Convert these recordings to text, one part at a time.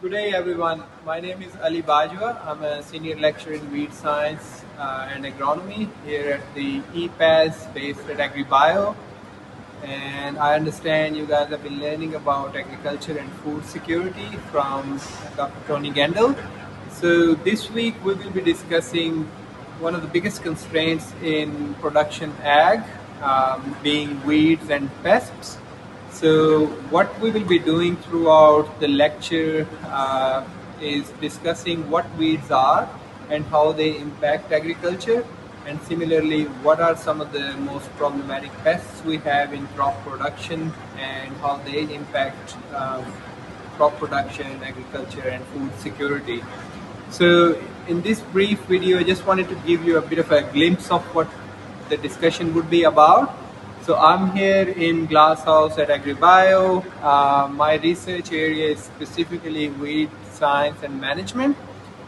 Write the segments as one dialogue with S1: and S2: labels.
S1: Good day, everyone. My name is Ali Bajwa. I'm a senior lecturer in weed science and agronomy here at the EPAS based at AgriBio. And I understand you guys have been learning about agriculture and food security from Dr. Tony Gendel. So this week we will be discussing one of the biggest constraints in production ag, being weeds and pests. So what we will be doing throughout the lecture is discussing what weeds are and how they impact agriculture, and similarly, what are some of the most problematic pests we have in crop production and how they impact crop production, agriculture, and food security. So in this brief video, I just wanted to give you a bit of a glimpse of what the discussion would be about. So I'm here in Glasshouse at AgriBio. My research area is specifically weed science and management.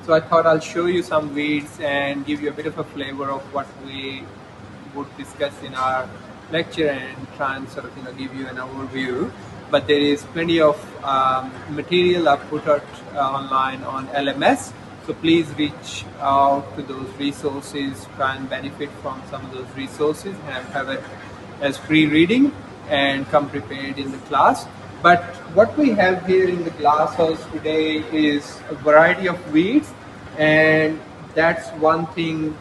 S1: So I thought I'll show you some weeds and give you a bit of a flavor of what we would discuss in our lecture and try and sort of give you an overview. But there is plenty of material I've put out online on LMS. So please reach out to those resources, try and benefit from some of those resources and have it as free reading and come prepared in the class. But what we have here in the glass house today is a variety of weeds, and that's one thing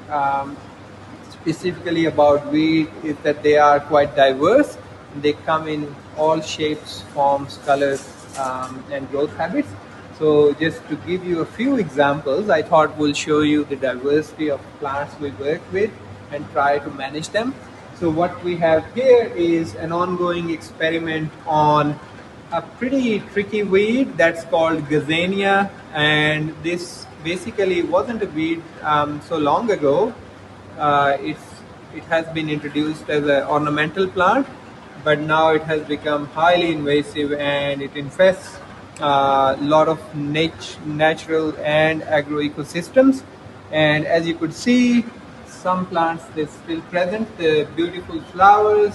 S1: specifically about weed is that they are quite diverse. They come in all shapes, forms, colors, and growth habits. So just to give you a few examples, I thought we'll show you the diversity of plants we work with and try to manage them. So what we have here is an ongoing experiment on a pretty tricky weed that's called gazania, and this basically wasn't a weed so long ago. It has been introduced as an ornamental plant, but now it has become highly invasive and it infests a lot of natural and agro ecosystems. And as you could see, some plants they're still present, the beautiful flowers.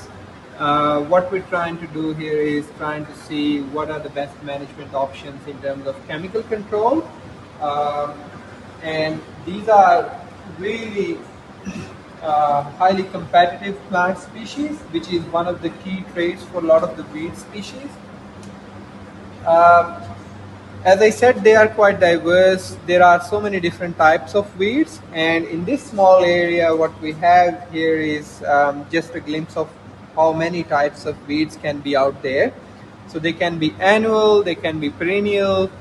S1: What we're trying to do here is trying to see what are the best management options in terms of chemical control. And these are really highly competitive plant species, which is one of the key traits for a lot of the weed species. Um, as I said, they are quite diverse. There are so many different types of weeds, and in this small area, what we have here is just a glimpse of how many types of weeds can be out there. So they can be annual, they can be perennial,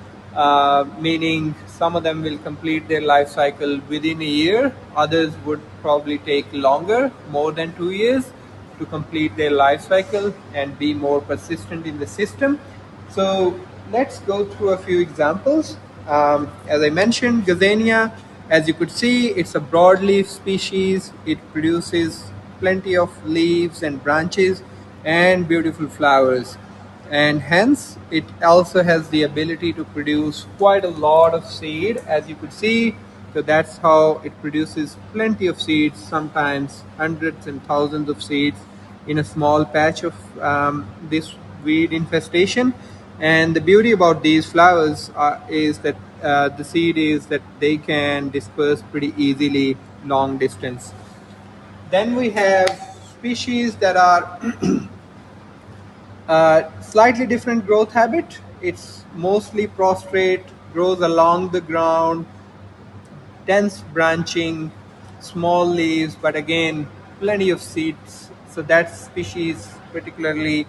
S1: meaning some of them will complete their life cycle within a year. Others would probably take longer, more than 2 years, to complete their life cycle and be more persistent in the system. So let's go through a few examples. As I mentioned, gazania, as you could see, it's a broadleaf species. It produces plenty of leaves and branches and beautiful flowers. And hence, it also has the ability to produce quite a lot of seed, as you could see. So that's how it produces plenty of seeds, sometimes hundreds and thousands of seeds in a small patch of this weed infestation. And the beauty about these flowers is that the seed is that they can disperse pretty easily long distance. Then we have species that are slightly different growth habit. It's mostly prostrate, grows along the ground, dense branching, small leaves, but again, plenty of seeds. So that species particularly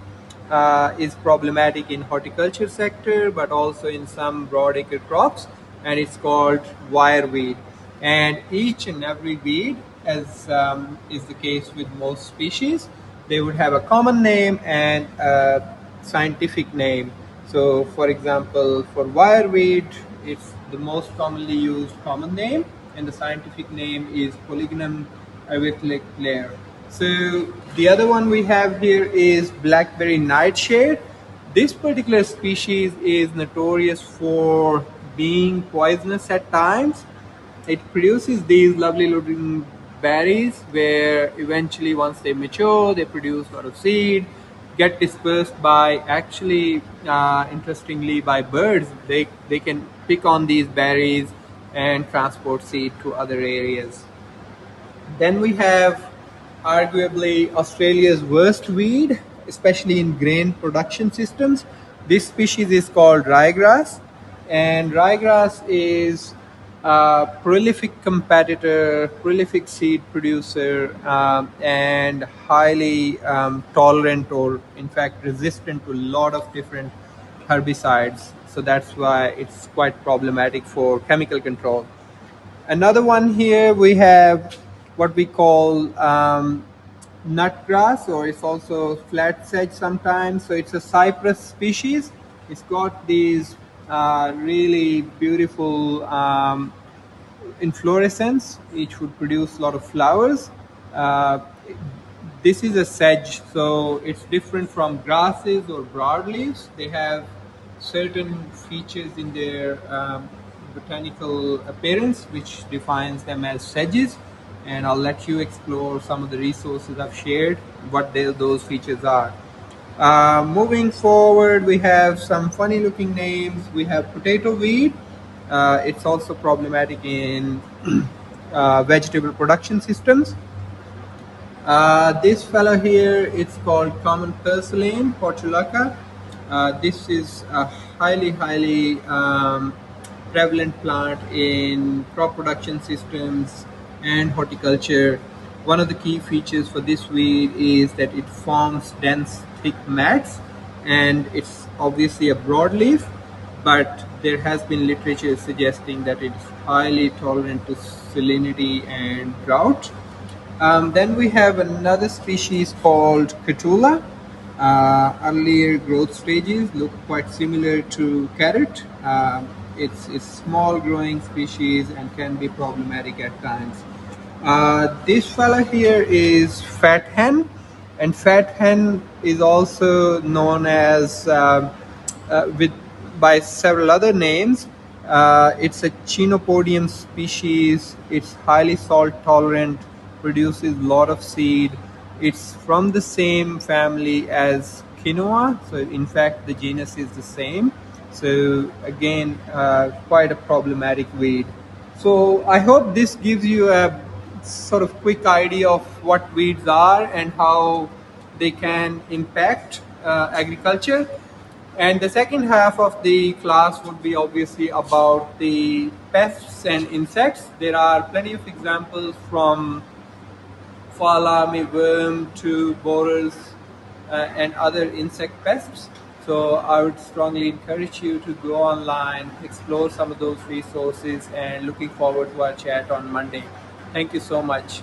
S1: is problematic in horticulture sector, but also in some broadacre crops, and it's called wireweed. And each and every weed, as is the case with most species, they would have a common name and a scientific name. So for example, for wireweed, it's the most commonly used common name, and the scientific name is Polygonum aviculaire. So the other one we have here is blackberry nightshade. This particular species is notorious for being poisonous at times. It produces these lovely looking berries where eventually once they mature they produce a lot of seed, get dispersed by actually, interestingly, by birds. They can pick on these berries and transport seed to other areas. Then we have arguably Australia's worst weed, especially in grain production systems. This species is called ryegrass, and ryegrass is a prolific competitor, prolific seed producer, and highly tolerant, or in fact resistant to a lot of different herbicides. So that's why it's quite problematic for chemical control. Another one here we have what we call nut grass, or it's also flat sedge sometimes. So it's a cypress species. It's got these really beautiful inflorescence, which would produce a lot of flowers. Uh, this is a sedge, so it's different from grasses or broadleaves. They have certain features in their botanical appearance which defines them as sedges, and I'll let you explore some of the resources I've shared, what those features are. Moving forward, we have some funny looking names. We have potato weed. It's also problematic in vegetable production systems. This fellow here, it's called common purslane, portulaca. This is a highly prevalent plant in crop production systems and horticulture. One of the key features for this weed is that it forms dense, thick mats, and it's obviously a broadleaf, but there has been literature suggesting that it's highly tolerant to salinity and drought. Then we have another species called Catula. Earlier growth stages look quite similar to carrot. It's small growing species and can be problematic at times. This fella here is fat hen, and fat hen is also known as with by several other names. It's a chenopodium species. It's highly salt tolerant, produces a lot of seed. It's from the same family as quinoa, so in fact the genus is the same. So again, quite a problematic weed. So I hope this gives you a sort of quick idea of what weeds are and how they can impact agriculture. And the second half of the class would be obviously about the pests and insects. There are plenty of examples from fall army worm to borers and other insect pests. So I would strongly encourage you to go online, explore some of those resources, and looking forward to our chat on Monday. Thank you so much.